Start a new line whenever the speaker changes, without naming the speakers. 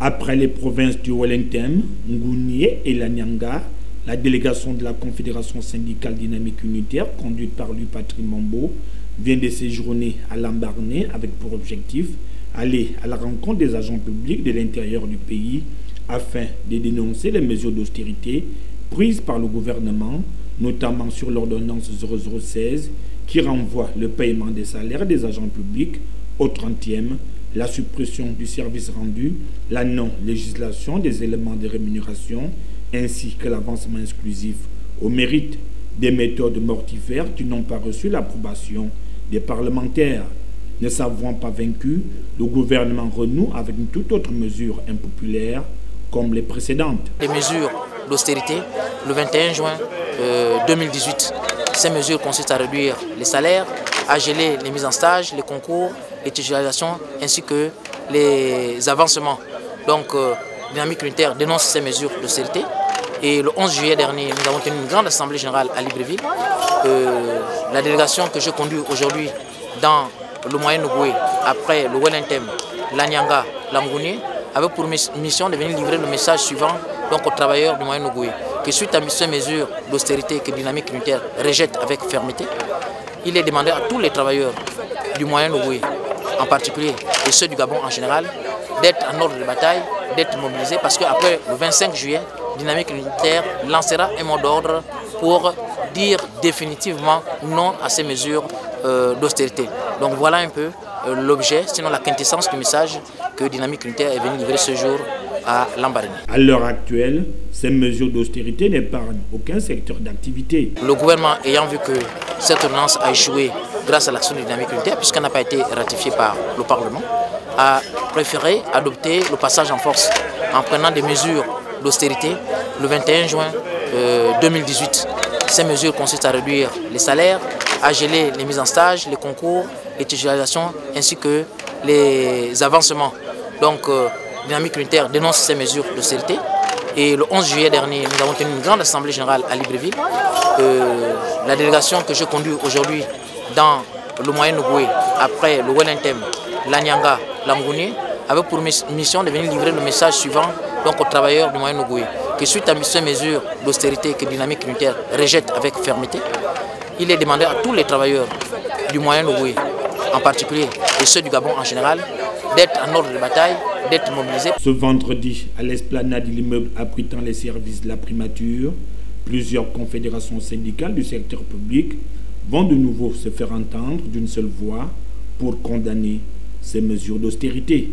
Après les provinces du Wellington, Ngounié et Lanyanga, la délégation de la Confédération syndicale dynamique unitaire, conduite par lui Patrick Mambo, vient de séjourner à Lambaréné avec pour objectif aller à la rencontre des agents publics de l'intérieur du pays afin de dénoncer les mesures d'austérité prises par le gouvernement, notamment sur l'ordonnance 0016 qui renvoie le paiement des salaires des agents publics au 30e, la suppression du service rendu, la non-législation des éléments de rémunération, ainsi que l'avancement exclusif au mérite des méthodes mortifères qui n'ont pas reçu l'approbation des parlementaires. Ne s'avouant pas vaincu, le gouvernement renoue avec une toute autre mesure impopulaire comme les précédentes.
Les mesures d'austérité, le 21 juin 2018, ces mesures consistent à réduire les salaires, à geler les mises en stage, les concours, les titularisations ainsi que les avancements. Donc, Dynamique Unitaire dénonce ces mesures d'austérité. Et le 11 juillet dernier, nous avons tenu une grande assemblée générale à Libreville. La délégation que je conduis aujourd'hui dans le Moyen-Ogooué, après le Wellington, l'Anyanga, l'Angouni, avait pour mission de venir livrer le message suivant donc, aux travailleurs du Moyen-Ogooué, que suite à ces mesures d'austérité que Dynamique Unitaire rejette avec fermeté, il est demandé à tous les travailleurs du Moyen-Ogooué, en particulier, et ceux du Gabon en général, d'être en ordre de bataille, d'être mobilisés, parce qu'après le 25 juillet, Dynamique Unitaire lancera un mot d'ordre pour dire définitivement non à ces mesures d'austérité. Donc voilà un peu l'objet, sinon la quintessence du message que Dynamique Unitaire est venu livrer ce jour à Lambaréné.
À l'heure actuelle, ces mesures d'austérité n'épargnent aucun secteur d'activité.
Le gouvernement ayant vu que cette ordonnance a échoué grâce à l'action de Dynamique Unitaire, puisqu'elle n'a pas été ratifiée par le Parlement, a préféré adopter le passage en force en prenant des mesures d'austérité le 21 juin 2018. Ces mesures consistent à réduire les salaires, à geler les mises en stage, les concours, les titularisations ainsi que les avancements. Donc, Dynamique Unitaire dénonce ces mesures d'austérité. Et le 11 juillet dernier, nous avons tenu une grande assemblée générale à Libreville. La délégation que je conduis aujourd'hui dans le Moyen-Ogooué, après le Wellington, l'Anyanga, l'Angouni, avait pour mission de venir livrer le message suivant donc, aux travailleurs du Moyen-Ogooué, que suite à ces mesures d'austérité que Dynamique Unitaire rejette avec fermeté, il est demandé à tous les travailleurs du Moyen-Ogooué, en particulier, et ceux du Gabon en général, d'être en ordre de bataille, d'être mobilisés.
Ce vendredi, à l'esplanade de l'immeuble abritant les services de la primature, plusieurs confédérations syndicales du secteur public vont de nouveau se faire entendre d'une seule voix pour condamner ces mesures d'austérité.